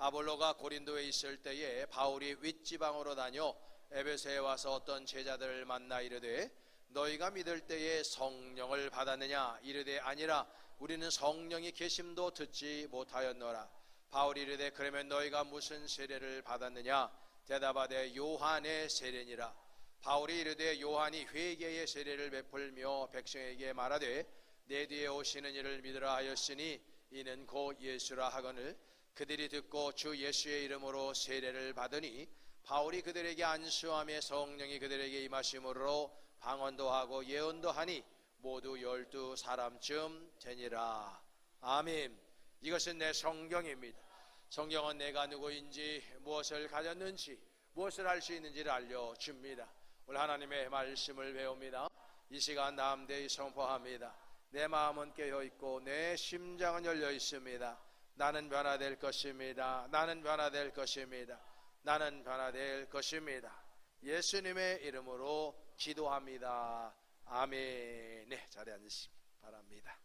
아볼로가 고린도에 있을 때에 바울이 윗지방으로 다녀 에베소에 와서 어떤 제자들을 만나 이르되 너희가 믿을 때에 성령을 받았느냐? 이르되 아니라 우리는 성령이 계심도 듣지 못하였노라. 바울이 이르되 그러면 너희가 무슨 세례를 받았느냐? 대답하되 요한의 세례니라. 바울이 이르되 요한이 회개의 세례를 베풀며 백성에게 말하되 내 뒤에 오시는 이를 믿으라 하였으니 이는 곧 예수라 하거늘 그들이 듣고 주 예수의 이름으로 세례를 받으니 바울이 그들에게 안수하며 성령이 그들에게 임하심으로 방언도 하고 예언도 하니 모두 12사람쯤 되니라. 아멘. 이것은 내 성경입니다. 성경은 내가 누구인지 무엇을 가졌는지 무엇을 할 수 있는지를 알려줍니다. 오늘 하나님의 말씀을 배웁니다. 이 시간 남대히 선포합니다. 내 마음은 깨어있고 내 심장은 열려 있습니다. 나는 변화될 것입니다. 나는 변화될 것입니다. 나는 변화될 것입니다. 예수님의 이름으로 기도합니다. 아멘. 네, 자리에 앉으시기 바랍니다.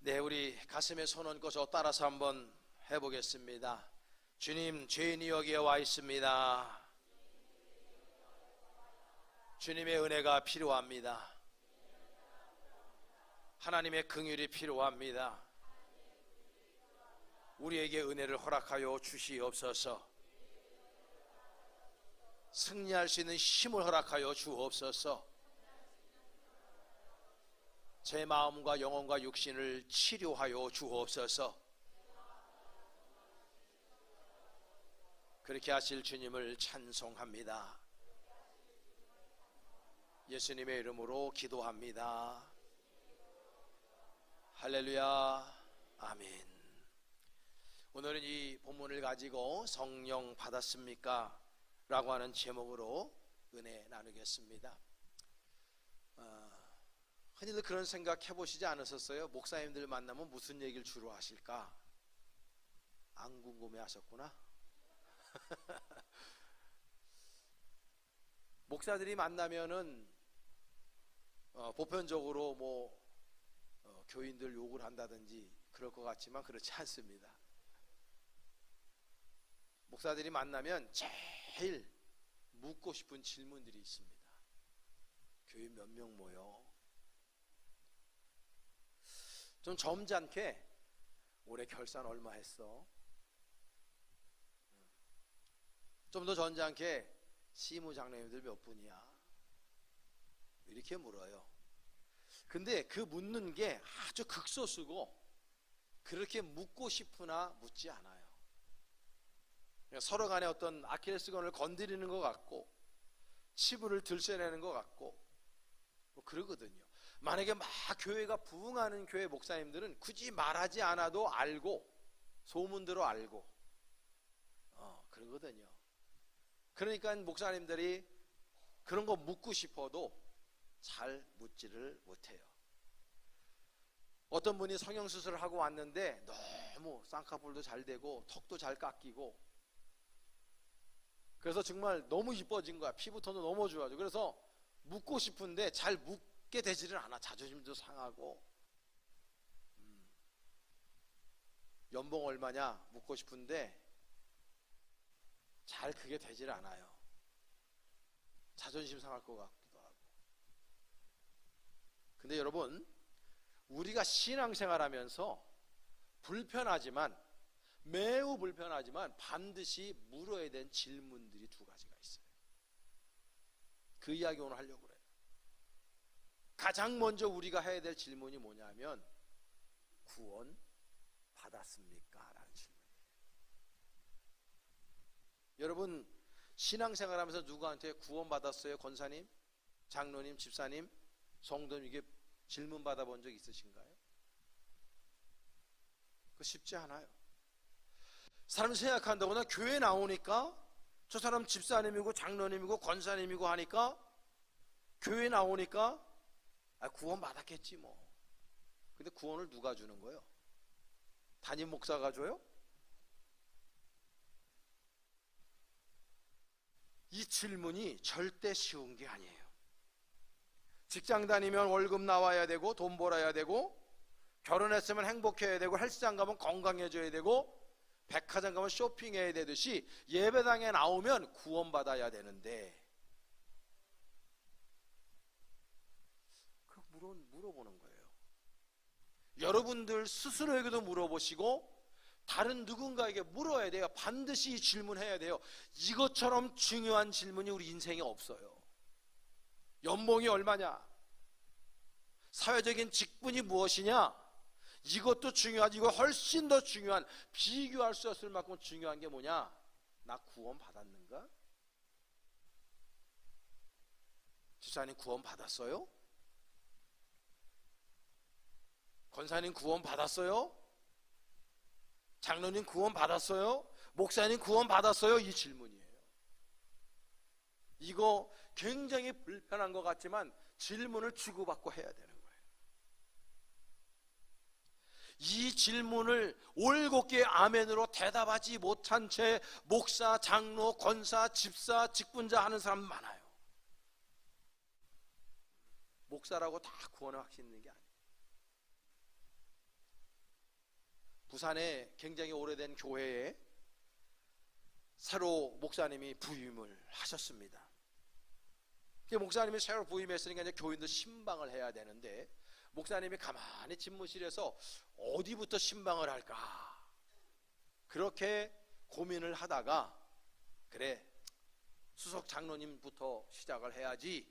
네, 우리 가슴에 손 얹고서 따라서 한번 해보겠습니다. 주님, 죄인이 여기에 와 있습니다. 주님의 은혜가 필요합니다. 하나님의 긍휼이 필요합니다. 우리에게 은혜를 허락하여 주시옵소서. 승리할 수 있는 힘을 허락하여 주옵소서. 제 마음과 영혼과 육신을 치료하여 주옵소서. 그렇게 하실 주님을 찬송합니다. 예수님의 이름으로 기도합니다. 할렐루야. 아멘. 오늘은 이 본문을 가지고 성령 받았습니까? 라고 하는 제목으로 은혜 나누겠습니다. 흔히들 그런 생각 해보시지 않으셨어요? 목사님들 만나면 무슨 얘기를 주로 하실까? 안 궁금해 하셨구나. 목사들이 만나면은 보편적으로 교인들 욕을 한다든지 그럴 것 같지만 그렇지 않습니다. 목사들이 만나면 제일 묻고 싶은 질문들이 있습니다. 교회 몇 명 모여? 좀 점잖게 올해 결산 얼마 했어? 좀 더 점잖게 시무장로님들 몇 분이야? 이렇게 물어요. 근데 그 묻는 게 아주 극소수고 그렇게 묻고 싶으나 묻지 않아요. 서로 간에 어떤 아킬레스건을 건드리는 것 같고 치부를 들춰내는 것 같고 그러거든요. 만약에 막 교회가 부흥하는 교회 목사님들은 굳이 말하지 않아도 알고 소문대로 알고 그러거든요. 그러니까 목사님들이 그런 거 묻고 싶어도 잘 묻지를 못해요. 어떤 분이 성형수술을 하고 왔는데 너무 쌍꺼풀도 잘 되고 턱도 잘 깎이고 그래서 정말 너무 이뻐진 거야. 피부톤도 너무 좋아져. 그래서 묻고 싶은데 잘 묻게 되지를 않아. 자존심도 상하고 연봉 얼마냐 묻고 싶은데 잘 그게 되지를 않아요. 자존심 상할 것 같기도 하고. 근데 여러분, 우리가 신앙생활하면서 불편하지만 매우 불편하지만 반드시 물어야 되는 질문들이 두 가지가 있어요. 그 이야기 오늘 하려고 그래요. 가장 먼저 우리가 해야 될 질문이 뭐냐면 구원 받았습니까? 라는 질문이에요. 여러분 신앙생활하면서 누구한테 구원 받았어요? 권사님, 장로님, 집사님, 성도님 이게 질문 받아본 적 있으신가요? 그거 쉽지 않아요. 사람 생각한다거나 교회 나오니까 저 사람 집사님이고 장로님이고 권사님이고 하니까 교회 나오니까 구원 받았겠지 뭐. 근데 구원을 누가 주는 거예요? 담임 목사가 줘요? 이 질문이 절대 쉬운 게 아니에요. 직장 다니면 월급 나와야 되고 돈 벌어야 되고 결혼했으면 행복해야 되고 헬스장 가면 건강해져야 되고 백화점 가면 쇼핑해야 되듯이 예배당에 나오면 구원받아야 되는데, 물어보는 거예요. 여러분들 스스로에게도 물어보시고 다른 누군가에게 물어야 돼요. 반드시 질문해야 돼요. 이것처럼 중요한 질문이 우리 인생에 없어요. 연봉이 얼마냐? 사회적인 직분이 무엇이냐? 이것도 중요하지. 이거 훨씬 더 중요한, 비교할 수 없을 만큼 중요한 게 뭐냐? 나 구원 받았는가? 집사님 구원 받았어요? 권사님 구원 받았어요? 장로님 구원 받았어요? 목사님 구원 받았어요? 이 질문이에요. 이거 굉장히 불편한 것 같지만 질문을 주고받고 해야 되는 거예요. 이 질문을 올곧게 아멘으로 대답하지 못한 채 목사, 장로, 권사, 집사, 직분자 하는 사람 많아요. 목사라고 다 구원의 확신 있는 게 아니에요. 부산에 굉장히 오래된 교회에 새로 목사님이 부임을 하셨습니다. 목사님이 새로 부임했으니까 이제 교인도 신방을 해야 되는데, 목사님이 가만히 집무실에서 어디부터 신방을 할까 그렇게 고민을 하다가, 그래 수석 장로님부터 시작을 해야지,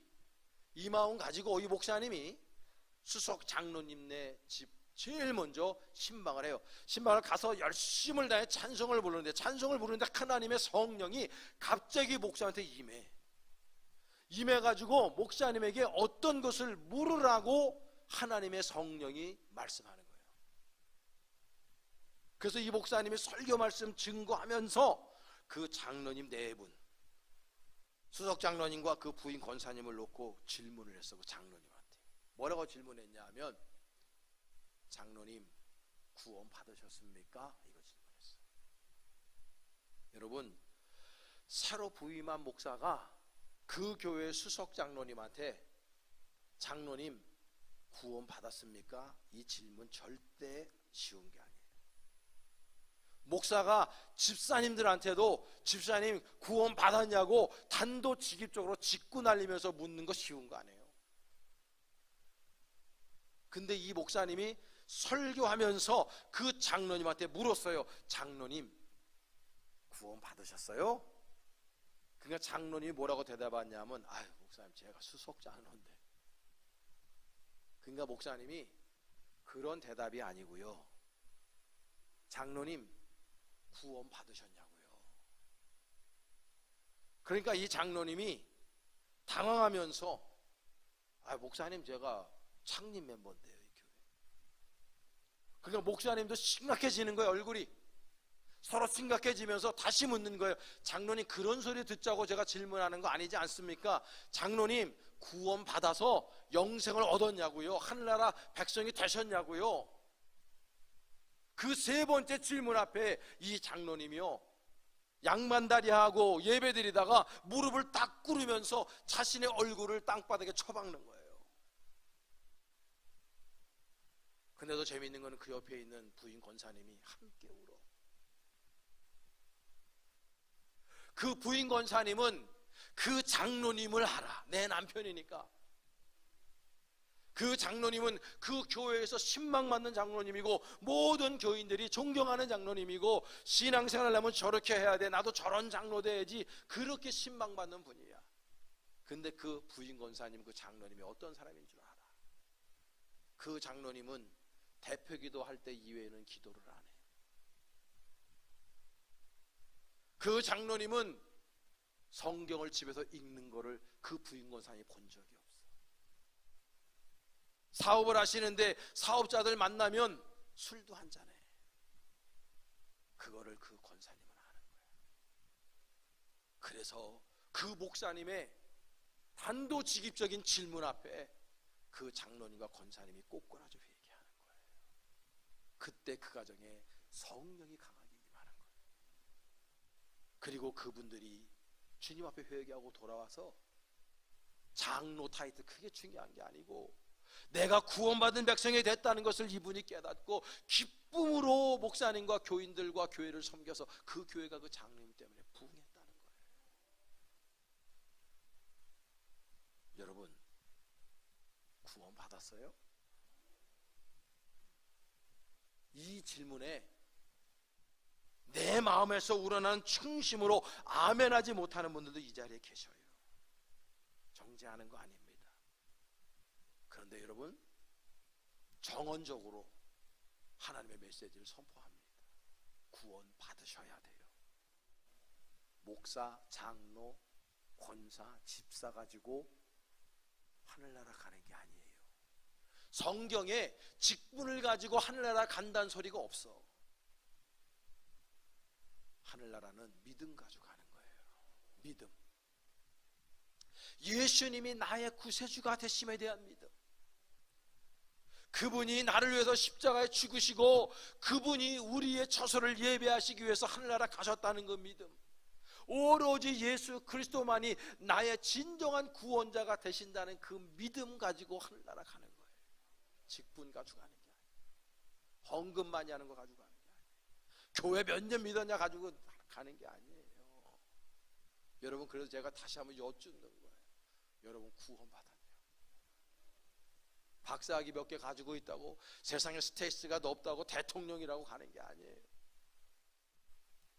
이 마음 가지고 이 목사님이 수석 장로님네 집 제일 먼저 신방을 해요. 신방을 가서 열심을 다해 찬송을 부르는데, 찬송을 부르는데 하나님의 성령이 갑자기 목사한테 임해가지고 목사님에게 어떤 것을 물으라고 하나님의 성령이 말씀하는 거예요. 그래서 이 목사님이 설교 말씀 증거하면서 그 장로님 네 분, 수석 장로님과 그 부인 권사님을 놓고 질문을 했어. 그 장로님한테 뭐라고 질문했냐 하면, 장로님 구원 받으셨습니까? 이거 질문했어요. 여러분, 새로 부임한 목사가 그 교회 수석 장로님한테 장로님 구원 받았습니까? 이 질문 절대 쉬운 게 아니에요. 목사가 집사님들한테도 집사님 구원 받았냐고 단도직입적으로 직구 날리면서 묻는 거 쉬운 거 아니에요. 근데 이 목사님이 설교하면서 그 장로님한테 물었어요. 장로님 구원 받으셨어요? 그러니까 장로님이 뭐라고 대답하냐면, 아유 목사님 제가 수석 장로인데. 그러니까 목사님이 그런 대답이 아니고요, 장로님 구원 받으셨냐고요. 그러니까 이 장로님이 당황하면서, 아 목사님 제가 창립 멤버인데요 이 교회. 그러니까 목사님도 심각해지는 거예요. 얼굴이 서로 심각해지면서 다시 묻는 거예요. 장로님 그런 소리 듣자고 제가 질문하는 거 아니지 않습니까? 장로님 구원 받아서 영생을 얻었냐고요? 하늘나라 백성이 되셨냐고요? 그 세 번째 질문 앞에 이 장로님이요, 양반다리하고 예배드리다가 무릎을 딱 꿇으면서 자신의 얼굴을 땅바닥에 쳐박는 거예요. 근데도 재미있는 거는 그 옆에 있는 부인 권사님이 함께 울어. 그 부인 권사님은 그 장로님을 알아. 내 남편이니까. 그 장로님은 그 교회에서 신망받는 장로님이고, 모든 교인들이 존경하는 장로님이고, 신앙생활을 하면 저렇게 해야 돼, 나도 저런 장로 돼야지, 그렇게 신망받는 분이야. 근데 그 부인 권사님, 그 장로님이 어떤 사람인 줄 알아? 그 장로님은 대표기도 할 때 이외에는 기도를 안 해요. 그 장로님은 성경을 집에서 읽는 거를 그 부인 권사님이 본 적이 없어. 사업을 하시는데 사업자들 만나면 술도 한잔해. 그거를 그 권사님은 아는 거예요. 그래서 그 목사님의 단도직입적인 질문 앞에 그 장로님과 권사님이 꼬꾸라져 회개하는 거예요. 그때 그 가정에 성령이 강하게 임하는 거예요. 그리고 그분들이 주님 앞에 회개하고 돌아와서 장로 타이틀 크게 중요한 게 아니고, 내가 구원받은 백성이 됐다는 것을 이분이 깨닫고 기쁨으로 목사님과 교인들과 교회를 섬겨서 그 교회가 그 장로님 때문에 부흥했다는 거예요. 여러분, 구원 받았어요? 이 질문에 내 마음에서 우러나는 충심으로 아멘하지 못하는 분들도 이 자리에 계셔요. 정죄하는 거 아닙니다. 그런데 여러분, 정언적으로 하나님의 메시지를 선포합니다. 구원 받으셔야 돼요. 목사, 장로, 권사, 집사 가지고 하늘나라 가는 게 아니에요. 성경에 직분을 가지고 하늘나라 간다는 소리가 없어. 하늘나라는 믿음 가지고 가는 거예요. 믿음. 예수님이 나의 구세주가 되심에 대한 믿음. 그분이 나를 위해서 십자가에 죽으시고 그분이 우리의 처소를 예배하시기 위해서 하늘나라 가셨다는 그 믿음. 오로지 예수 그리스도만이 나의 진정한 구원자가 되신다는 그 믿음 가지고 하늘나라 가는 거예요. 직분 가지고 가는 게 아니에요. 헌금 많이 하는 거 가지고 가는 게 아니에요. 교회 몇 년 믿었냐 가지고 가는 게 아니에요. 여러분, 그래서 제가 다시 한번 여쭙는 거예요. 여러분, 구원 받았냐? 박사학위 몇 개 가지고 있다고 세상에 스테이스가 높다고 대통령이라고 가는 게 아니에요.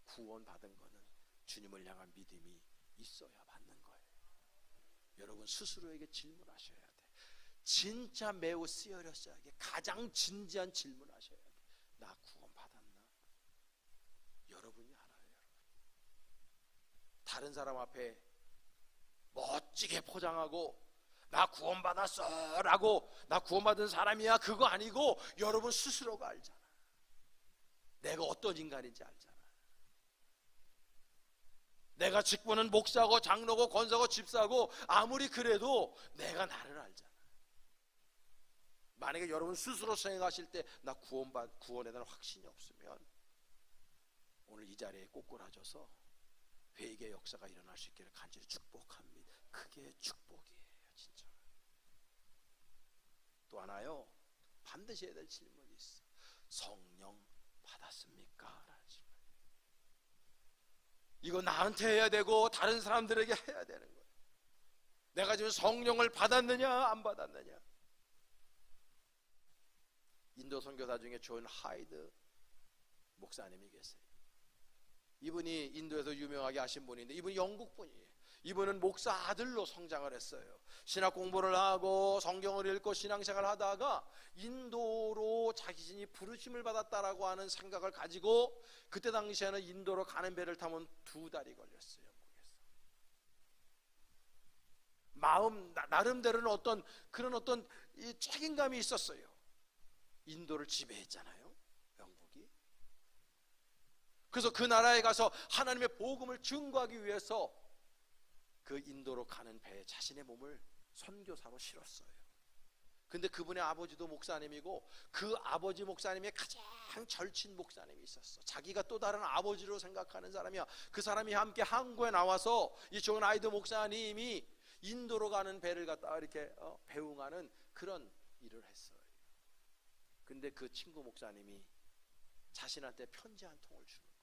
구원 받은 거는 주님을 향한 믿음이 있어야 받는 거예요. 여러분, 스스로에게 질문하셔야 돼. 진짜 매우 시어러스하게 가장 진지한 질문하셔야 돼. 나 구원 받았나? 여러분이 알아요. 여러분, 다른 사람 앞에 멋지게 포장하고 나 구원받았어 라고 나 구원받은 사람이야 그거 아니고 여러분 스스로가 알잖아. 내가 어떤 인간인지 알잖아. 내가 직분은 목사고 장로고 권사고 집사고 아무리 그래도 내가 나를 알잖아. 만약에 여러분 스스로 생각하실 때 나 구원에 대한 확신이 없으면 오늘 이 자리에 꼬꾸라져서 회개의 역사가 일어날 수 있기를 간절히 축복합니다. 그게 축복이에요. 진짜. 또 하나요, 반드시 해야 될 질문이 있어. 성령 받았습니까? 라는 질문. 이거 나한테 해야 되고 다른 사람들에게 해야 되는 거예요. 내가 지금 성령을 받았느냐 안 받았느냐. 인도 선교사 중에 존 하이드 목사님이 계세요. 이분이 인도에서 유명하게 하신 분인데 이분이 영국 분이에요. 이분은 목사 아들로 성장을 했어요. 신학 공부를 하고 성경을 읽고 신앙생활을 하다가 인도로 자신이 부르심을 받았다라고 하는 생각을 가지고 그때 당시에는 인도로 가는 배를 타면 2달이 걸렸어요. 영국에서. 마음 나름대로는 어떤 이 책임감이 있었어요. 인도를 지배했잖아요, 영국이. 그래서 그 나라에 가서 하나님의 복음을 증거하기 위해서 그 인도로 가는 배에 자신의 몸을 선교사로 실었어요. 근데 그분의 아버지도 목사님이고 그 아버지 목사님의 가장 절친 목사님이 있었어. 자기가 또 다른 아버지로 생각하는 사람이야. 그 사람이 함께 항구에 나와서 이 존 하이드 목사님이 인도로 가는 배를 갖다가 이렇게 배웅하는 그런 일을 했어요. 근데 그 친구 목사님이 자신한테 편지 한 통을 주는 거예요.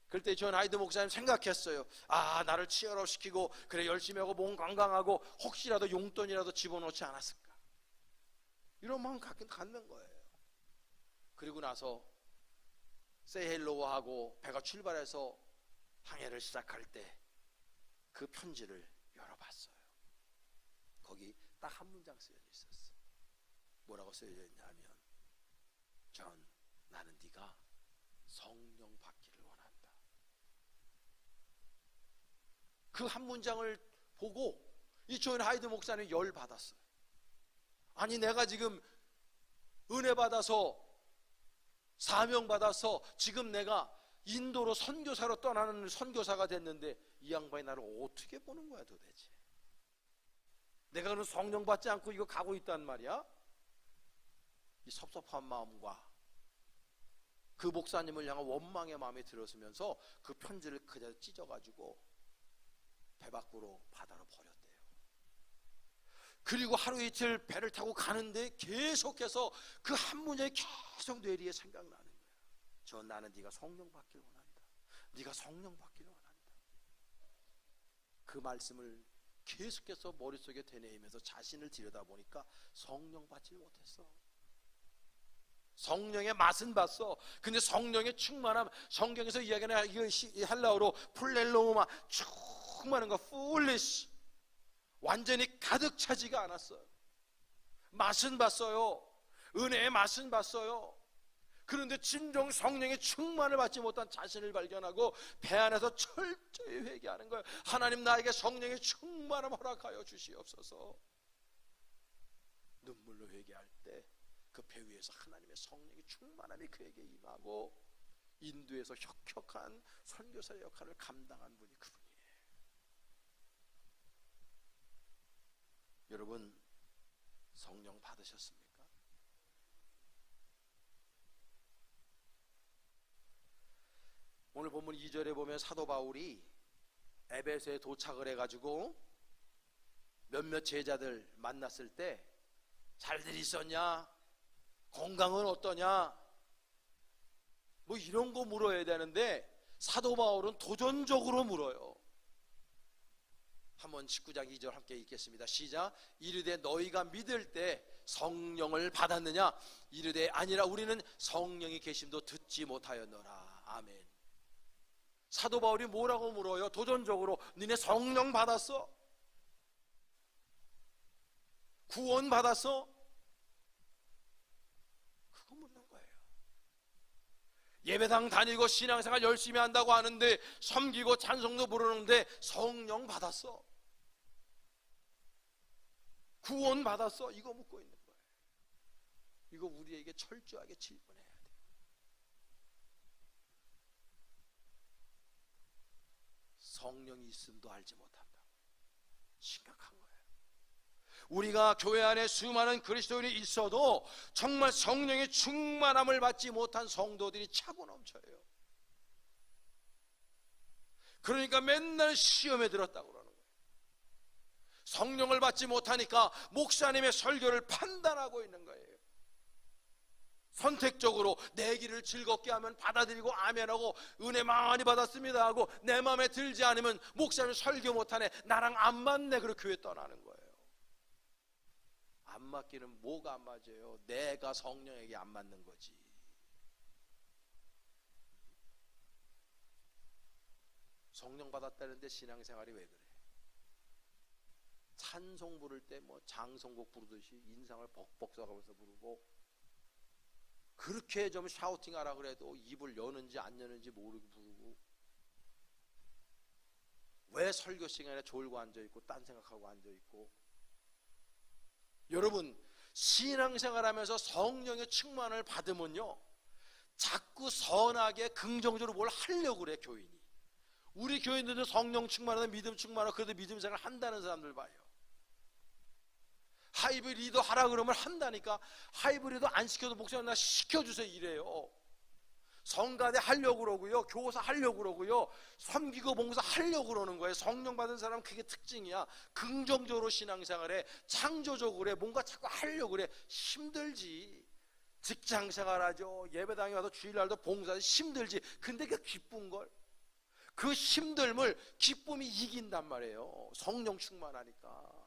그럴 때 존 하이드 목사님 생각했어요. 아, 나를 치열업 시키고 그래 열심히 하고 몸 건강하고 혹시라도 용돈이라도 집어넣지 않았을까, 이런 마음 갖는 거예요. 그리고 나서 세이헬로우 하고 배가 출발해서 항해를 시작할 때 그 편지를 열어봤어요. 거기 딱 한 문장 쓰여져 있었어요. 뭐라고 쓰여져 있냐면, 존, 나는 네가 성령 받기를 원한다. 그 한 문장을 보고 이 존 하이드 목사님이 열 받았어요. 아니, 내가 지금 은혜 받아서 사명 받아서 지금 내가 인도로 선교사로 떠나는 선교사가 됐는데 이 양반이 나를 어떻게 보는 거야 도대체. 내가 그런 성령 받지 않고 이거 가고 있단 말이야. 이 섭섭한 마음과 그 목사님을 향한 원망의 마음이 들었으면서 그 편지를 그대로 찢어가지고 배 밖으로 바다로 버렸대요. 그리고 하루 이틀 배를 타고 가는데 계속해서 그 한 문장이 계속 뇌리에 생각나는 거예요. 나는 네가 성령 받기를 원한다. 네가 성령 받기를 원한다. 그 말씀을 계속해서 머릿속에 되뇌이면서 자신을 들여다보니까 성령 받지 못했어. 성령의 맛은 봤어. 근데 성령의 충만함, 성경에서 이야기하는 이 헬라어로 플렐로마, 충만한 거, 풀리시, 완전히 가득 차지가 않았어요. 맛은 봤어요. 은혜의 맛은 봤어요. 그런데 진정 성령의 충만을 받지 못한 자신을 발견하고 배 안에서 철저히 회개하는 거예요. 하나님, 나에게 성령의 충만함 허락하여 주시옵소서. 눈물로 회개할 때 그 배 위에서 하나님의 성령의 충만함이 그에게 임하고 인도에서 혁혁한 선교사의 역할을 감당한 분이 그분이에요. 여러분, 성령 받으셨습니까? 오늘 본문 2절에 보면 사도 바울이 에베소에 도착을 해가지고 몇몇 제자들 만났을 때 잘들 있었냐? 건강은 어떠냐? 뭐 이런 거 물어야 되는데 사도 바울은 도전적으로 물어요. 한번 19장 2절 함께 읽겠습니다. 시작. 이르되 너희가 믿을 때 성령을 받았느냐? 이르되 아니라 우리는 성령이 계심도 듣지 못하였노라. 아멘. 사도 바울이 뭐라고 물어요? 도전적으로. 너네 성령 받았어? 구원 받았어? 그거 묻는 거예요. 예배당 다니고 신앙생활 열심히 한다고 하는데, 섬기고 찬송도 부르는데 성령 받았어? 구원 받았어? 이거 묻고 있는 거예요. 이거 우리에게 철저하게 질문해야 돼요. 성령이 있음도 알지 못한다. 심각한 거예요. 우리가 교회 안에 수많은 그리스도인이 있어도 정말 성령의 충만함을 받지 못한 성도들이 차고 넘쳐요. 그러니까 맨날 시험에 들었다고 그러는 거예요. 성령을 받지 못하니까 목사님의 설교를 판단하고 있는 거예요. 선택적으로 내 길을 즐겁게 하면 받아들이고 아멘하고 은혜 많이 받았습니다 하고, 내 마음에 들지 않으면 목사님 설교 못하네, 나랑 안 맞네, 그렇게 교회 떠나는 거예요. 안 맞기는 뭐가 안 맞아요? 내가 성령에게 안 맞는 거지. 성령 받았다는데 신앙생활이 왜 그래? 찬송 부를 때 뭐 장성곡 부르듯이 인상을 벅벅 써가면서 부르고, 그렇게 좀 샤우팅하라 그래도 입을 여는지 안 여는지 모르고 부르고, 왜 설교 시간에 졸고 앉아있고 딴 생각하고 앉아있고. 여러분, 신앙생활하면서 성령의 충만을 받으면요, 자꾸 선하게 긍정적으로 뭘 하려고 그래. 교인이, 우리 교인들도 성령 충만하다, 믿음 충만하다, 그래도 믿음 생활 한다는 사람들 봐요. 하이브리드 하라 그러면 한다니까. 하이브리드 안 시켜도 목사님 나 시켜주세요 이래요. 성가대 하려고 그러고요, 교사 하려고 그러고요, 섬기고 봉사 하려고 그러는 거예요. 성령 받은 사람은 그게 특징이야. 긍정적으로 신앙생활에, 창조적으로 해, 뭔가 자꾸 하려고 그래. 힘들지. 직장생활하죠, 예배당에 와서 주일날도 봉사하지, 힘들지. 근데 그게 기쁜걸. 그 힘듦을 기쁨이 이긴단 말이에요. 성령 충만하니까.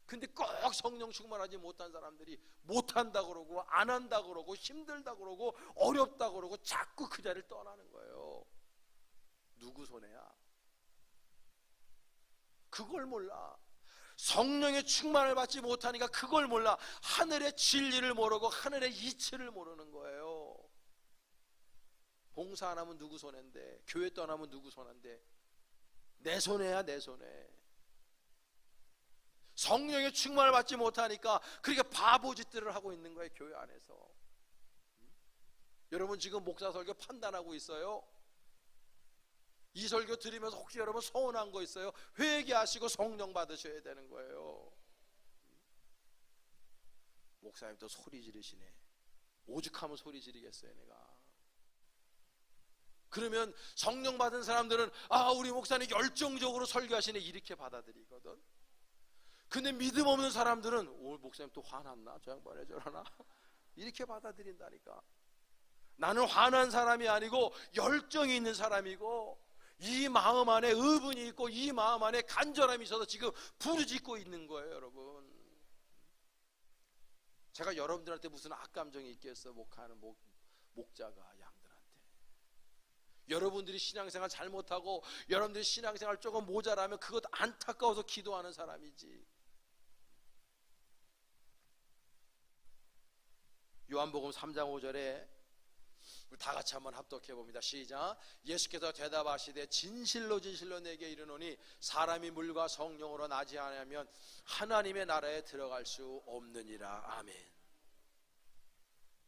근데 꼭 성령 충만하지 못한 사람들이 못한다 그러고 안 한다 그러고 힘들다 그러고 어렵다 그러고 자꾸 그 자리를 떠나는 거예요. 누구 손해야? 그걸 몰라. 성령의 충만을 받지 못하니까 그걸 몰라. 하늘의 진리를 모르고 하늘의 이치를 모르는 거예요. 봉사 안 하면 누구 손해인데, 교회 떠나면 누구 손해인데, 내 손해야, 내 손해. 성령의 충만을 받지 못하니까 그렇게 바보짓들을 하고 있는 거예요, 교회 안에서. 여러분 지금 목사 설교 판단하고 있어요? 이 설교 들으면서 혹시 여러분 서운한 거 있어요? 회개하시고 성령 받으셔야 되는 거예요. 목사님 또 소리 지르시네. 오죽하면 소리 지르겠어요 내가. 그러면 성령 받은 사람들은 아, 우리 목사님 열정적으로 설교하시네, 이렇게 받아들이거든. 근데 믿음 없는 사람들은 오늘 목사님 또 화났나? 저 양반에 저러나? 이렇게 받아들인다니까. 나는 화난 사람이 아니고 열정이 있는 사람이고, 이 마음 안에 의분이 있고 이 마음 안에 간절함이 있어서 지금 부르짖고 있는 거예요, 여러분. 제가 여러분들한테 무슨 악감정이 있겠어? 목자가 양들한테. 여러분들이 신앙생활 잘못하고 여러분들이 신앙생활 조금 모자라면 그것 안타까워서 기도하는 사람이지. 요한복음 3장 5절에 우리 다 같이 한번 합독해 봅니다. 시작. 예수께서 대답하시되 진실로 진실로 내게 이르노니 사람이 물과 성령으로 나지 않으면 하나님의 나라에 들어갈 수 없느니라. 아멘.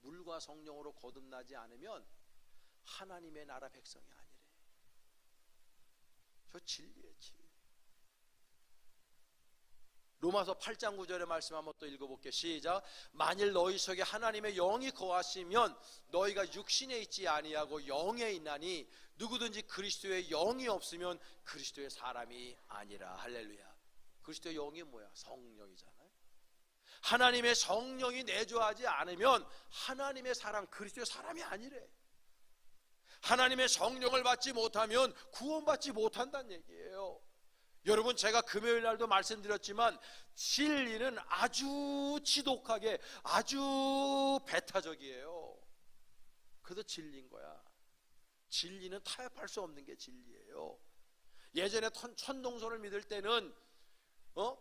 물과 성령으로 거듭나지 않으면 하나님의 나라 백성이 아니래. 저 진리예요, 진리. 로마서 8장 9절의 말씀 한번 또 읽어볼게요. 시작. 만일 너희 속에 하나님의 영이 거하시면 너희가 육신에 있지 아니하고 영에 있나니 누구든지 그리스도의 영이 없으면 그리스도의 사람이 아니라. 할렐루야. 그리스도의 영이 뭐야? 성령이잖아요. 하나님의 성령이 내주하지 않으면 하나님의 사람, 그리스도의 사람이 아니래. 하나님의 성령을 받지 못하면 구원받지 못한다는 얘기예요. 여러분, 제가 금요일 날도 말씀드렸지만 진리는 아주 지독하게, 아주 배타적이에요. 그래서 진리인 거야. 진리는 타협할 수 없는 게 진리예요. 예전에 천동설을 믿을 때는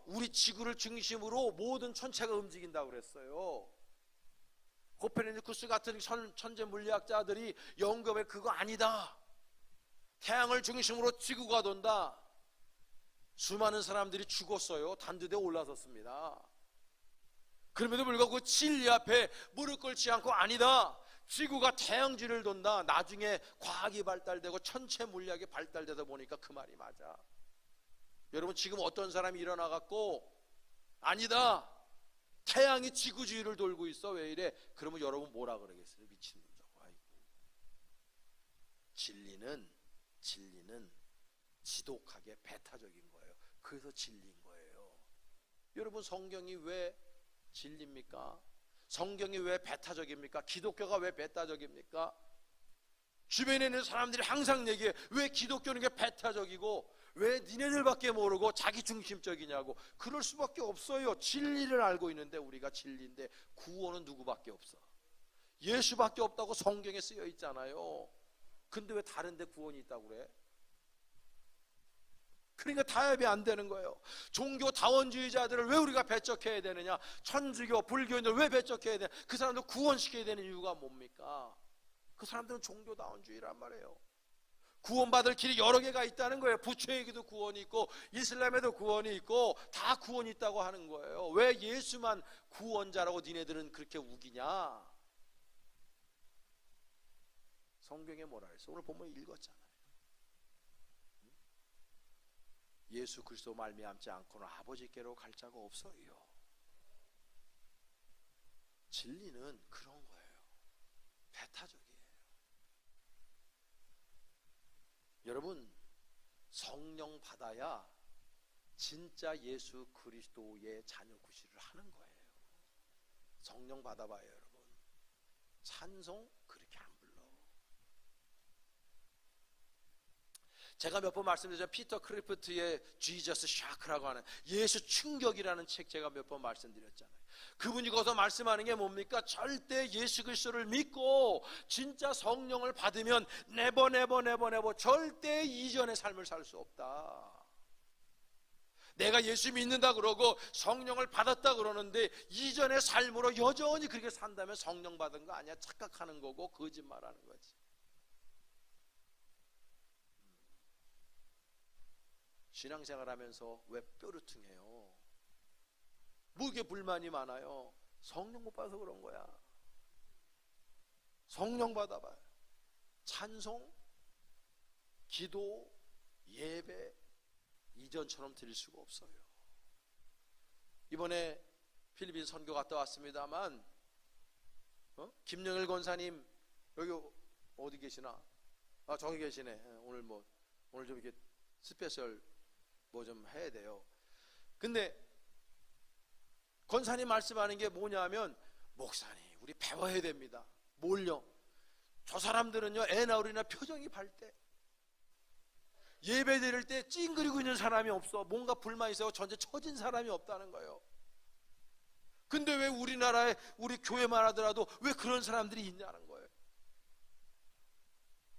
우리 지구를 중심으로 모든 천체가 움직인다고 그랬어요. 코페르니쿠스 같은 천재 물리학자들이 연구해 그거 아니다. 태양을 중심으로 지구가 돈다. 수많은 사람들이 죽었어요. 단두대에 올라섰습니다. 그럼에도 불구하고 그 진리 앞에 무릎 꿇지 않고 아니다. 지구가 태양주를 돈다. 나중에 과학이 발달되고 천체 물리학이 발달되다 보니까 그 말이 맞아. 여러분, 지금 어떤 사람이 일어나갖고 아니다. 태양이 지구주위를 돌고 있어. 왜 이래? 그러면 여러분 뭐라 그러겠어요? 미친놈 저거. 아이고. 진리는 지독하게 배타적인 거예요. 그래서 진리인 거예요. 여러분, 성경이 왜 진리입니까? 성경이 왜 배타적입니까? 기독교가 왜 배타적입니까? 주변에 있는 사람들이 항상 얘기해. 왜 기독교는 게 배타적이고 왜 니네들밖에 모르고 자기 중심적이냐고. 그럴 수밖에 없어요. 진리를 알고 있는데, 우리가 진리인데 구원은 누구밖에 없어? 예수밖에 없다고 성경에 쓰여 있잖아요. 근데 왜 다른 데 구원이 있다고 그래? 그러니까 타협이 안 되는 거예요. 종교 다원주의자들을 왜 우리가 배척해야 되느냐? 천주교, 불교인들 왜 배척해야 되냐? 그 사람들 구원시켜야 되는 이유가 뭡니까? 그 사람들은 종교 다원주의란 말이에요. 구원받을 길이 여러 개가 있다는 거예요. 부처에게도 구원이 있고 이슬람에도 구원이 있고 다 구원이 있다고 하는 거예요. 왜 예수만 구원자라고 니네들은 그렇게 우기냐? 성경에 뭐라 했어? 오늘 본문 읽었잖아요. 예수 그리스도 말미암지 않고는 아버지께로 갈 자가 없어요. 진리는 그런 거예요. 배타적이에요. 여러분, 성령 받아야 진짜 예수 그리스도의 자녀 구실을 하는 거예요. 성령 받아봐요, 여러분. 찬송 그렇게 안 불러. 제가 몇 번 말씀드렸죠. 피터 크리프트의 지저스 샤크라고 하는 예수 충격이라는 책 제가 몇 번 말씀드렸잖아요. 그분이 거기서 말씀하는 게 뭡니까? 절대 예수 그리스도를 믿고 진짜 성령을 받으면 네버 절대 이전의 삶을 살 수 없다. 내가 예수 믿는다 그러고 성령을 받았다 그러는데 이전의 삶으로 여전히 그렇게 산다면 성령 받은 거 아니야. 착각하는 거고 거짓말하는 거지. 신앙생활 하면서 왜 뾰루퉁해요? 뭐게 불만이 많아요? 성령 못 받아서 그런 거야. 성령 받아봐요. 찬송, 기도, 예배 이전처럼 드릴 수가 없어요. 이번에 필리핀 선교 갔다 왔습니다만 김영일 권사님 여기 어디 계시나? 아, 저기 계시네. 오늘 좀 이렇게 스페셜 뭐 좀 해야 돼요. 근데 권사님 말씀하는 게 뭐냐면, 목사님 우리 배워야 됩니다. 뭘요? 저 사람들은요 애 나으리나 표정이 밝대. 예배 드릴 때 찡그리고 있는 사람이 없어. 뭔가 불만 있어 전체 처진 사람이 없다는 거예요. 근데 왜 우리나라에 우리 교회만 하더라도 왜 그런 사람들이 있냐는 거예요.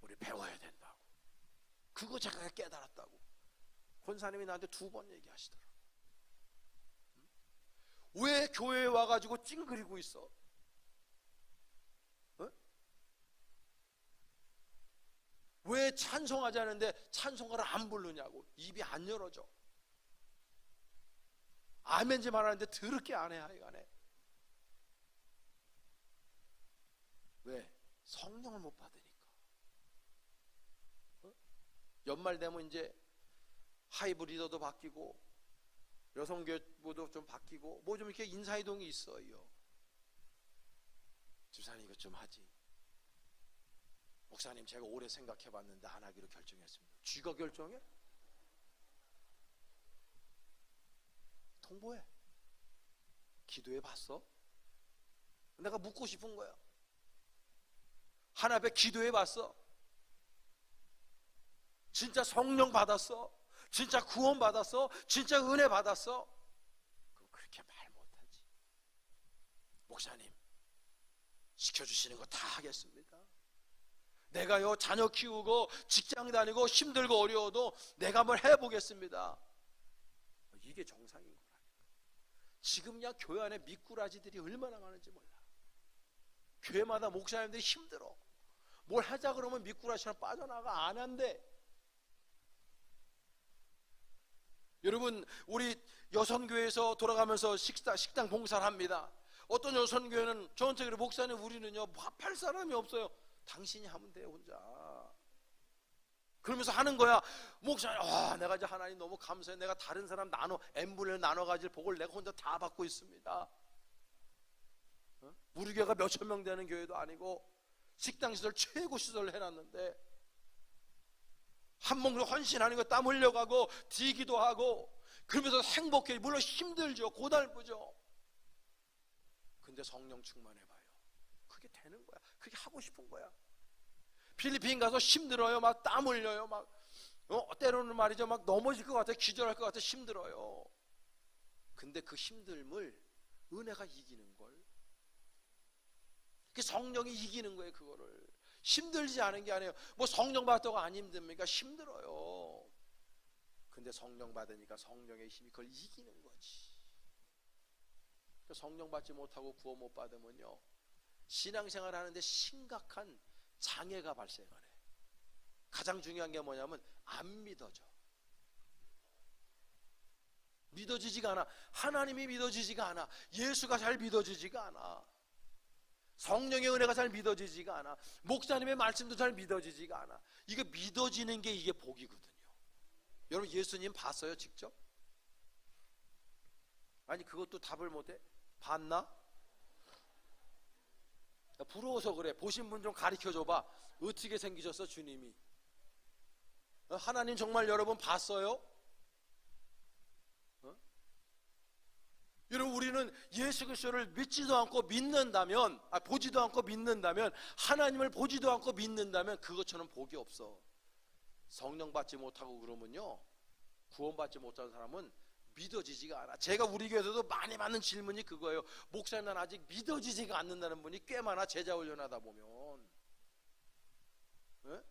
우리 배워야 된다고. 그거 제가 깨달았다고 권사님이 나한테 2번 얘기하시더라고요. 왜 교회에 와가지고 찡그리고 있어? 왜 찬송하지 않는데 찬송가를 안 부르냐고. 입이 안 열어져. 아멘지 말하는데 더럽게 안 해. 하여간에 왜? 성령을 못 받으니까. 연말 되면 이제 하이브리더도 바뀌고 여성교회도 좀 바뀌고 뭐 좀 이렇게 인사이동이 있어요. 집사님 이것 좀 하지. 목사님 제가 오래 생각해 봤는데 안 하기로 결정했습니다. 쥐가 결정해? 통보해. 기도해 봤어? 내가 묻고 싶은 거야. 하나 앞에 기도해 봤어? 진짜 성령 받았어? 진짜 구원 받았어? 진짜 은혜 받았어? 그럼 그렇게 말 못하지. 목사님 시켜주시는 거 다 하겠습니다. 내가요 자녀 키우고 직장 다니고 힘들고 어려워도 내가 한번 해보겠습니다. 이게 정상인 거라니까. 지금 야 교회 안에 미꾸라지들이 얼마나 많은지 몰라. 교회마다 목사님들이 힘들어. 뭘 하자 그러면 미꾸라지처럼 빠져나가. 안 한대. 여러분 우리 여선교회에서 돌아가면서 식당 봉사를 합니다. 어떤 여선교회는 저한테 그래, 목사님 우리는요 합할 사람이 없어요. 당신이 하면 돼요 혼자. 그러면서 하는 거야. 목사님 내가 이제 하나님 너무 감사해. 내가 다른 사람 n분을 나눠가질 복을 내가 혼자 다 받고 있습니다. 우리 교회가 몇천 명 되는 교회도 아니고 식당 시설 최고 시설을 해놨는데 한 몸으로 헌신하는 거 땀 흘려가고 뒤기도 하고 그러면서 행복해. 물론 힘들죠. 고달프죠. 근데 성령 충만해봐요. 그게 되는 거야. 그게 하고 싶은 거야. 필리핀 가서 힘들어요. 막 땀 흘려요. 막 때로는 말이죠. 막 넘어질 것 같아. 기절할 것 같아. 힘들어요. 근데 그 힘듦을 은혜가 이기는 걸. 그 성령이 이기는 거예요. 그거를. 힘들지 않은 게 아니에요. 뭐 성령 받다고 안 힘듭니까? 힘들어요. 근데 성령 받으니까 성령의 힘이 그걸 이기는 거지. 성령 받지 못하고 구원 못 받으면요 신앙생활 하는데 심각한 장애가 발생하네. 가장 중요한 게 뭐냐면 안 믿어져. 믿어지지가 않아. 하나님이 믿어지지가 않아. 예수가 잘 믿어지지가 않아. 성령의 은혜가 잘 믿어지지가 않아. 목사님의 말씀도 잘 믿어지지가 않아. 이게 믿어지는 게 이게 복이거든요. 여러분 예수님 봤어요 직접? 아니 그것도 답을 못해? 봤나? 부러워서 그래. 보신 분 좀 가르쳐줘봐. 어떻게 생기셨어 주님이? 하나님 정말 여러분 봤어요? 여러분 우리는 예수 그리스도를 믿지도 않고 믿는다면 보지도 않고 믿는다면 하나님을 보지도 않고 믿는다면 그것처럼 복이 없어. 성령 받지 못하고 그러면요 구원 받지 못한 사람은 믿어지지가 않아. 제가 우리 교회에서도 많이 받는 질문이 그거예요. 목사님 난 아직 믿어지지가 않는다는 분이 꽤 많아. 제자 훈련하다 보면. 네?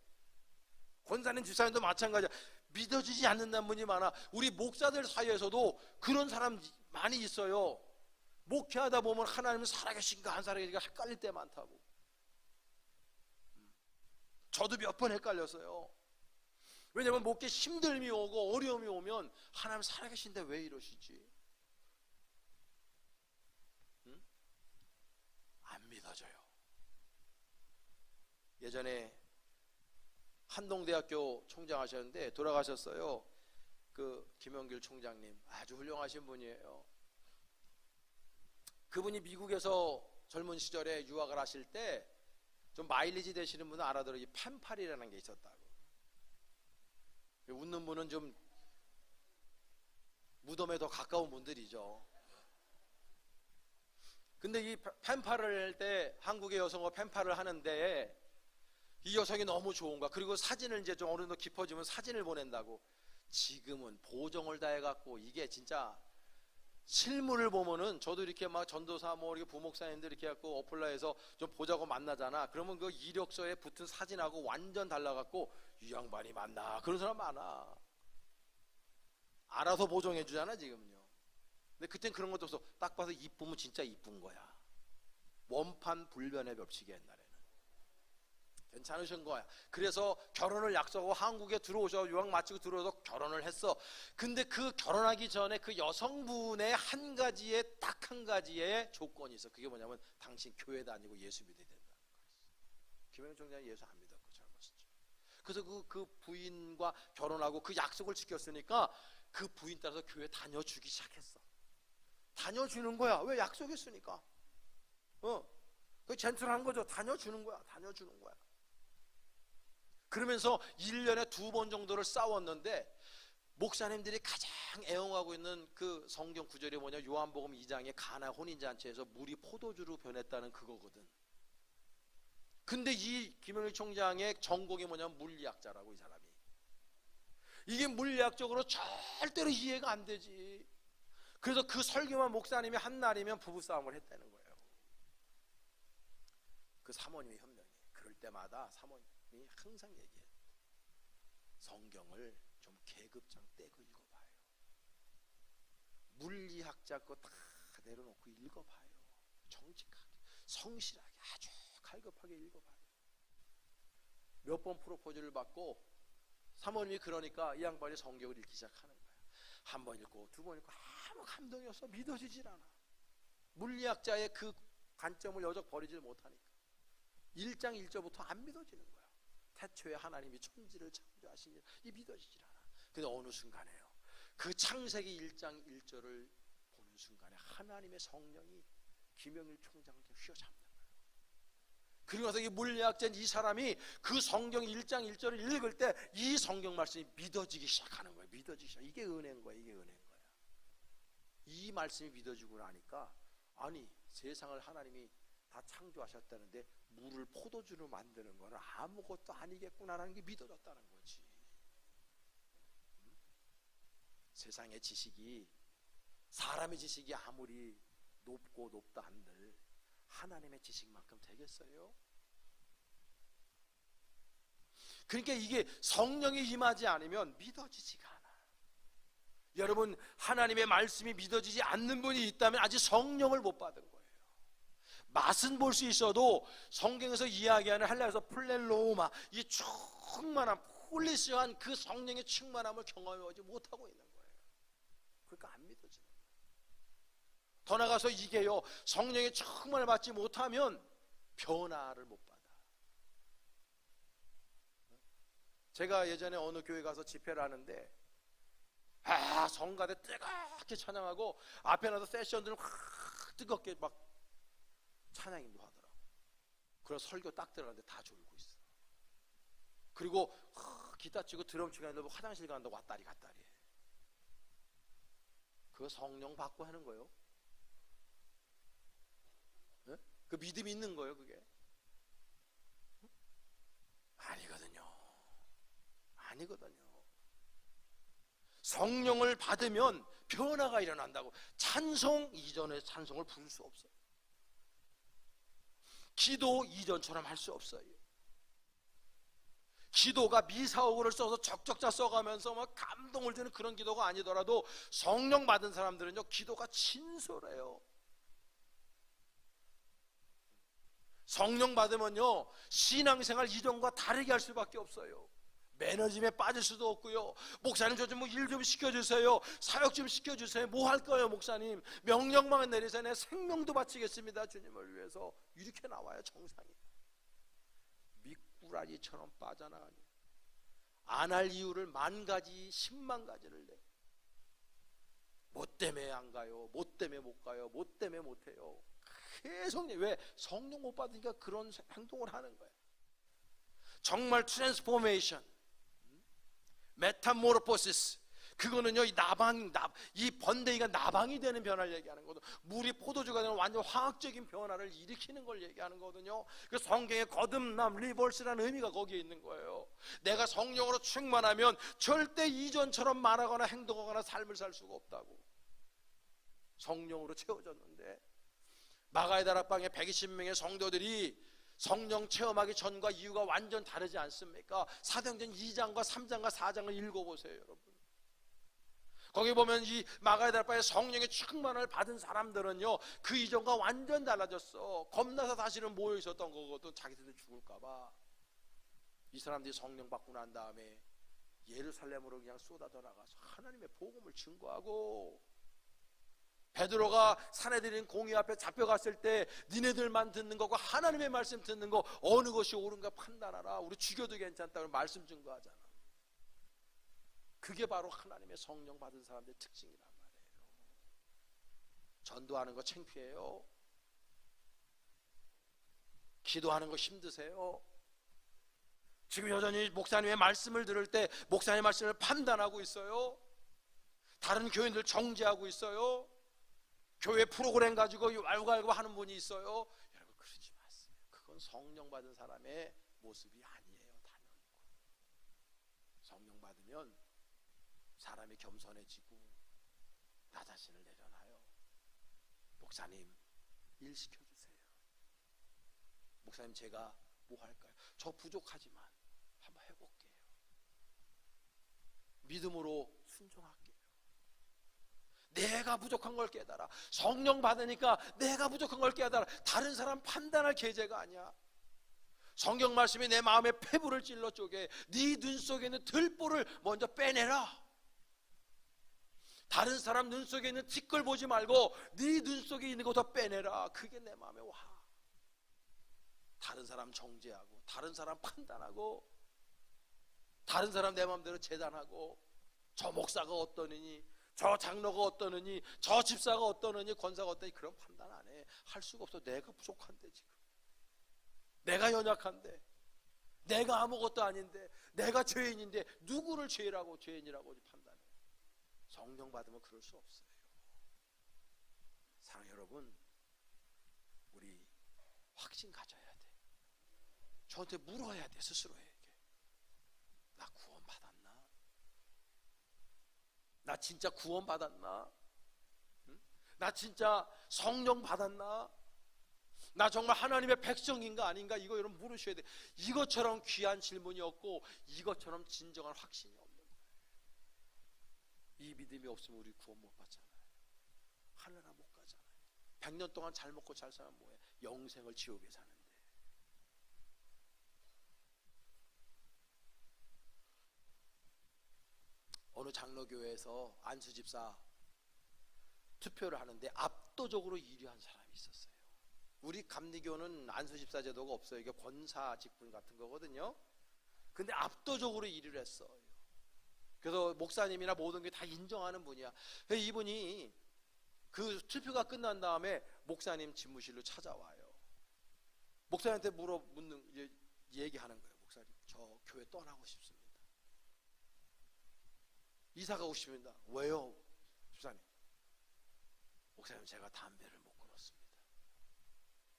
권사님 집사님도 마찬가지야. 믿어지지 않는다는 분이 많아. 우리 목사들 사이에서도 그런 사람 많이 있어요. 목회하다 보면 하나님은 살아계신가 안 살아계신가 헷갈릴 때 많다고. 저도 몇 번 헷갈렸어요. 왜냐면 목회 힘듦이 오고 어려움이 오면 하나님 살아계신데 왜 이러시지? 응? 안 믿어져요. 예전에 한동대학교 총장 하셨는데 돌아가셨어요. 그 김영길 총장님 아주 훌륭하신 분이에요. 그분이 미국에서 젊은 시절에 유학을 하실 때 좀 마일리지 되시는 분은 알아들어요. 이 펜팔이라는 게 있었다고. 웃는 분은 좀 무덤에 더 가까운 분들이죠. 근데 이 펜팔을 할 때 한국의 여성과 펜팔을 하는데 이 여성이 너무 좋은 거야. 그리고 사진을 이제 좀 어느 정도 깊어지면 사진을 보낸다고. 지금은 보정을 다 해갖고 이게 진짜 실물을 보면은 저도 이렇게 막 전도사 뭐 이렇게 부목사님들 이렇게 해갖고 어플라에서 좀 보자고 만나잖아. 그러면 그 이력서에 붙은 사진하고 완전 달라갖고 이 양반이 맞나 그런 사람 많아. 알아서 보정해 주잖아 지금은요. 근데 그땐 그런 것도 없어. 딱 봐서 이쁘면 진짜 이쁜 거야. 원판 불변의 법칙이 옛날에는 괜찮으신 거야. 그래서 결혼을 약속하고 한국에 들어오셔. 유학 마치고 들어오서 결혼을 했어. 근데 그 결혼하기 전에 그 여성분의 한 가지의 조건이 있어. 그게 뭐냐면 당신 교회 다니고 예수 믿어야 된다는 거였어. 김영일 총장이 예수 안 믿었고 젊었었죠. 그래서 그 부인과 결혼하고 그 약속을 지켰으니까 그 부인 따라서 교회 다녀주기 시작했어. 다녀주는 거야. 왜? 약속했으니까. 그 젠틀한 거죠. 다녀주는 거야. 그러면서 1년에 2번 정도를 싸웠는데 목사님들이 가장 애용하고 있는 그 성경 구절이 뭐냐, 요한복음 2장의 가나 혼인잔치에서 물이 포도주로 변했다는 그거거든. 근데 이 김영일 총장의 전공이 뭐냐면 물리학자라고. 이 사람이 이게 물리학적으로 절대로 이해가 안 되지. 그래서 그 설교만 목사님이 한 날이면 부부싸움을 했다는 거예요. 그 사모님이 현명해. 그럴 때마다 사모님이 항상 얘기해. 성경을 좀 계급장 떼고 읽어봐요. 물리학자 거 다 내려놓고 읽어봐요. 정직하게, 성실하게, 아주 갈급하게 읽어봐요. 몇 번 프로포즈를 받고 사모님이 그러니까 이 양반이 성경을 읽기 시작하는 거야. 한 번 읽고 두 번 읽고 아무 감동이 없어. 믿어지질 않아. 물리학자의 그 관점을 여적 버리질 못하니까 1장 1절부터 안 믿어지는 거야. 태초에 하나님이 천지를 창조하신 이 믿어지질 않아. 근데 어느 순간에요, 그 창세기 1장 1절을 보는 순간에 하나님의 성령이 김영일 총장을 휘어잡는 거예요. 그리고 나서 이 물리학자인 이 사람이 그 성경 1장 1절을 읽을 때 이 성경 말씀이 믿어지기 시작하는 거예요. 믿어지기 시작. 이게 은혜인 거야. 이 말씀이 믿어지고 나니까, 아니 세상을 하나님이 다 창조하셨다는데 물을 포도주로 만드는 거는 아무것도 아니겠구나라는 게 믿어졌다는 거지. 세상의 지식이, 사람의 지식이 아무리 높다 한들 하나님의 지식만큼 되겠어요? 그러니까 이게 성령이 임하지 않으면 믿어지지가 않아. 여러분, 하나님의 말씀이 믿어지지 않는 분이 있다면 아직 성령을 못 받은 거예요. 맛은 볼 수 있어도 성경에서 이야기하는 헬라어에서 플렐로마, 이 충만함, 홀리스한 그 성령의 충만함을 경험하지 못하고 있는 거예요. 그러니까 안 믿어지는 거예요. 더 나가서 이게요, 성령의 충만을 받지 못하면 변화를 못 받아. 제가 예전에 어느 교회 가서 집회를 하는데 성가대 뜨겁게 찬양하고 앞에 나서 세션들은 확 뜨겁게 막 찬양인도 하더라고. 그래서 설교 딱 들어가는데 다 졸고 있어. 그리고 기타 치고 드럼 치고 하는데 화장실 간다고 왔다리 갔다리 해. 그거 성령 받고 하는 거예요? 네? 그 믿음이 있는 거예요 그게? 아니거든요. 성령을 받으면 변화가 일어난다고. 찬송 이전의 찬송을 부를 수 없어요. 기도 이전처럼 할 수 없어요. 기도가 미사오고를 써서 적적자 써가면서 막 감동을 주는 그런 기도가 아니더라도 성령 받은 사람들은요, 기도가 진솔해요. 성령 받으면요, 신앙생활 이전과 다르게 할 수밖에 없어요. 매너짐에 빠질 수도 없고요. 목사님 저 좀 뭐 일 좀 시켜주세요. 사역 좀 시켜주세요. 뭐 할 거예요 목사님? 명령만 내리세요. 내 생명도 바치겠습니다 주님을 위해서. 이렇게 나와요 정상이. 미꾸라지처럼 빠져나가니 안 할 이유를 10,000가지 100,000가지를 내. 뭐 때문에 안 가요? 뭐 때문에 못 가요? 뭐 때문에 못 해요? 계속. 왜? 성령 못 받으니까 그런 행동을 하는 거예요. 정말 트랜스포메이션, 메타모르포시스, 그거는요, 이 번데기가 나방이 되는 변화를 얘기하는 거거든요. 물이 포도주가 되는 완전 화학적인 변화를 일으키는 걸 얘기하는 거거든요. 그 성경의 거듭남, 리버스라는 의미가 거기에 있는 거예요. 내가 성령으로 충만하면 절대 이전처럼 말하거나 행동하거나 삶을 살 수가 없다고. 성령으로 채워졌는데, 마가의 다락방에 120명의 성도들이 성령 체험하기 전과 이유가 완전 다르지 않습니까? 사도행전 2장과 3장과 4장을 읽어보세요, 여러분. 거기 보면 이 마가의 다락방에 성령의 충만을 받은 사람들은요, 그 이전과 완전 달라졌어. 겁나서 사실은 모여 있었던 거거든. 자기들도 죽을까봐. 이 사람들이 성령 받고 난 다음에 예루살렘으로 그냥 쏟아져 나가서 하나님의 복음을 증거하고, 베드로가 사내들인 공의 앞에 잡혀갔을 때 니네들만 듣는 것과 하나님의 말씀 듣는 거 어느 것이 옳은가 판단하라. 우리 죽여도 괜찮다고 말씀 증거하잖아. 그게 바로 하나님의 성령 받은 사람들의 특징이란 말이에요. 전도하는 거 창피해요? 기도하는 거 힘드세요? 지금 여전히 목사님의 말씀을 들을 때 목사님의 말씀을 판단하고 있어요? 다른 교인들 정죄하고 있어요? 교회 프로그램 가지고 알고 하는 분이 있어요? 여러분, 그러지 마세요. 그건 성령 받은 사람의 모습이 아니에요. 단연코. 성령 받으면 사람이 겸손해지고 나 자신을 내려놔요. 목사님, 일 시켜주세요. 목사님, 제가 뭐 할까요? 저 부족하지만 한번 해볼게요. 믿음으로 순종할게요. 내가 부족한 걸 깨달아. 성령 받으니까 내가 부족한 걸 깨달아. 다른 사람 판단할 계제가 아니야. 성경 말씀이 내 마음에 폐부를 찔러 쪼개. 네 눈 속에 있는 들보를 먼저 빼내라. 다른 사람 눈 속에 있는 티끌 보지 말고 네 눈 속에 있는 거 더 빼내라. 그게 내 마음에 와. 다른 사람 정죄하고, 다른 사람 판단하고, 다른 사람 내 마음대로 재단하고, 저 목사가 어떠느니, 저 장로가 어떠느니, 저 집사가 어떠느니, 권사가 어떠느니, 그런 판단 안 해. 할 수가 없어. 내가 부족한데, 지금 내가 연약한데, 내가 아무것도 아닌데, 내가 죄인인데 누구를 죄인이라고 판단해. 성령 받으면 그럴 수 없어요. 사랑 여러분, 우리 확신 가져야 돼. 저한테 물어야 돼. 스스로에게. 나 구원 받았나? 나 진짜 구원 받았나? 응? 나 진짜 성령 받았나? 나 정말 하나님의 백성인가 아닌가? 이거 여러분 물으셔야 돼. 이것처럼 귀한 질문이 없고, 이것처럼 진정한 확신이 없는 거예요. 이 믿음이 없으면 우리 구원 못 받잖아요. 하늘나라 못 가잖아요. 100년 동안 잘 먹고 잘 살면 뭐해? 영생을 지옥에 사는데. 어느 장로교회에서 안수집사 투표를 하는데 압도적으로 1위한 사람이 있었어요. 우리 감리교는 안수집사 제도가 없어요. 이게 권사 직분 같은 거거든요. 근데 압도적으로 1위를 했어요. 그래서 목사님이나 모든 게 다 인정하는 분이야. 그래서 이분이 그 투표가 끝난 다음에 목사님 집무실로 찾아와요. 목사님한테 이제 얘기하는 거예요. 목사님, 저 교회 떠나고 싶습니다. 이사 가고 싶습니다. 왜요? 집사님, 목사님, 제가 담배를 못 끊었습니다.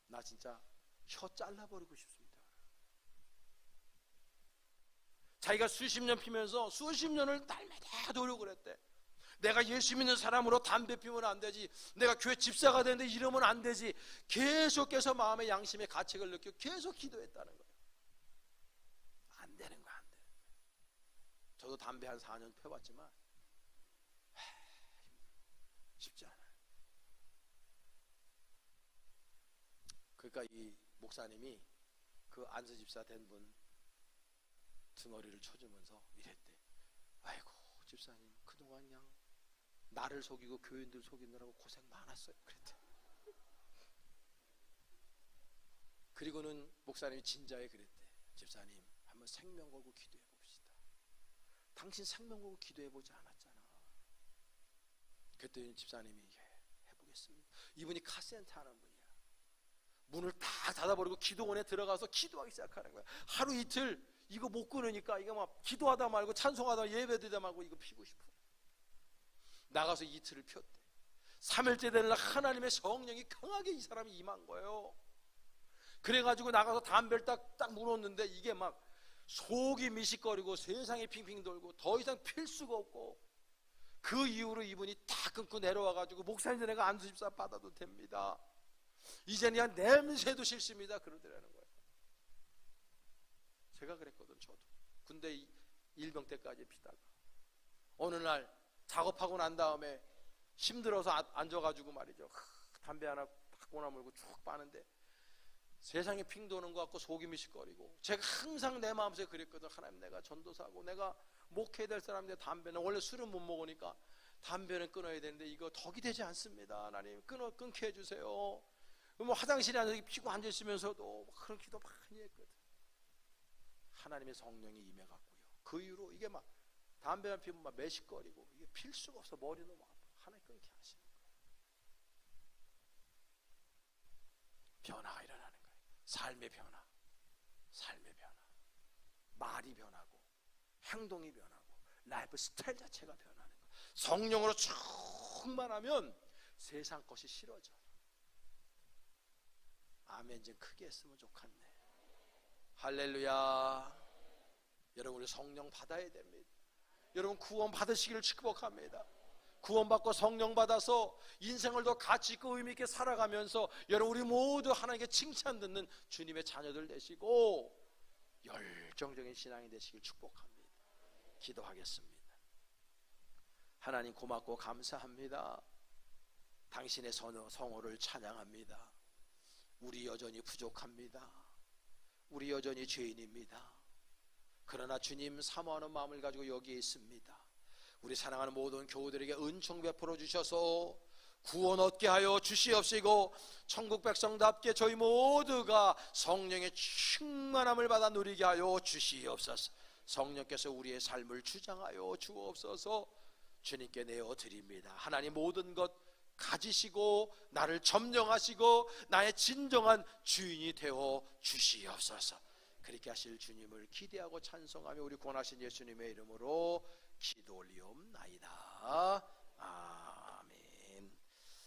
나 진짜 혀 잘라버리고 싶습니다. 자기가 수십 년 피면서 수십 년을 날마다 노력을 했대. 내가 예수 믿는 사람으로 담배 피우면 안 되지, 내가 교회 집사가 되는데 이러면 안 되지, 계속해서 마음의 양심의 가책을 느끼고 계속 기도했다는 거예요. 안 되는 거야, 안 되는 거야. 저도 담배 한 4년 펴봤지만 쉽지 않아요. 그러니까 이 목사님이 그 안수집사 된 분 등어리를 쳐주면서 이랬대. 아이고 집사님, 그동안 그냥 나를 속이고 교인들 속이느라고 고생 많았어요. 그랬대. 그리고는 목사님이 진지하게 그랬대. 집사님, 한번 생명 걸고 기도해 봅시다. 당신 생명 걸고 기도해 보지 않았잖아. 그랬더니 집사님이 해보겠습니다. 이분이 카센터 하는 분이야. 문을 다 닫아버리고 기도원에 들어가서 기도하기 시작하는 거야. 하루 이틀 이거 못 끊으니까 이거 막 기도하다 말고 찬송하다 예배드리다 말고 이거 피고 싶어. 나가서 이틀을 폈대. 3일째 되는 날 하나님의 성령이 강하게 이 사람이 임한 거예요. 그래가지고 나가서 담배를 딱 물었는데 이게 막 속이 미식거리고 세상이 핑핑 돌고 더 이상 필 수가 없고, 그 이후로 이분이 다 끊고 내려와가지고 목사님, 내가 안수집사 받아도 됩니다. 이제는 그냥 냄새도 싫습니다. 그러더라는 거예요. 제가 그랬거든. 저도 군대 일병 때까지 피다가 어느 날 작업하고 난 다음에 힘들어서 앉아가지고 말이죠, 담배 하나 딱 꼬나물고 쭉 빠는데 세상에 핑 도는 것 같고 속이 미식거리고, 제가 항상 내 마음속에 그랬거든. 하나님, 내가 전도사고 내가 목회해야 될 사람인데 담배는, 원래 술은 못 먹으니까 담배는 끊어야 되는데 이거 덕이 되지 않습니다. 하나님, 끊게 해주세요. 뭐 화장실에 앉아서 피고 앉아있으면서도 그런 기도 많이 했거든. 하나님의 성령이 임해갖고요, 그 이후로 이게 막 담배만 피우면 막 매식거리고 이게 필 수가 없어. 머리도 막 하나님 끊게 하시는 거예요. 변화가 일어나는 거예요. 삶의 변화, 말이 변하고 행동이 변하고 라이프 스타일 자체가 변하는 거예요. 성령으로 충만하면 세상 것이 싫어져요. 아멘 좀 크게 했으면 좋겠네. 할렐루야. 여러분, 우리 성령 받아야 됩니다. 여러분, 구원 받으시기를 축복합니다. 구원받고 성령 받아서 인생을 더 가치 있고 의미 있게 살아가면서 여러분, 우리 모두 하나님께 칭찬 듣는 주님의 자녀들 되시고 열정적인 신앙이 되시길 축복합니다. 기도하겠습니다. 하나님, 고맙고 감사합니다. 당신의 성호를 찬양합니다. 우리 여전히 부족합니다. 우리 여전히 죄인입니다. 그러나 주님 사모하는 마음을 가지고 여기에 있습니다. 우리 사랑하는 모든 교우들에게 은총 베풀어 주셔서 구원 얻게 하여 주시옵시고, 천국 백성답게 저희 모두가 성령의 충만함을 받아 누리게 하여 주시옵소서. 성령께서 우리의 삶을 주장하여 주옵소서. 주님께 내어드립니다. 하나님, 모든 것 가지시고 나를 점령하시고 나의 진정한 주인이 되어 주시옵소서. 그렇게 하실 주님을 기대하고 찬송하며 우리 구원하신 예수님의 이름으로 기도 올리옵나이다. 아멘.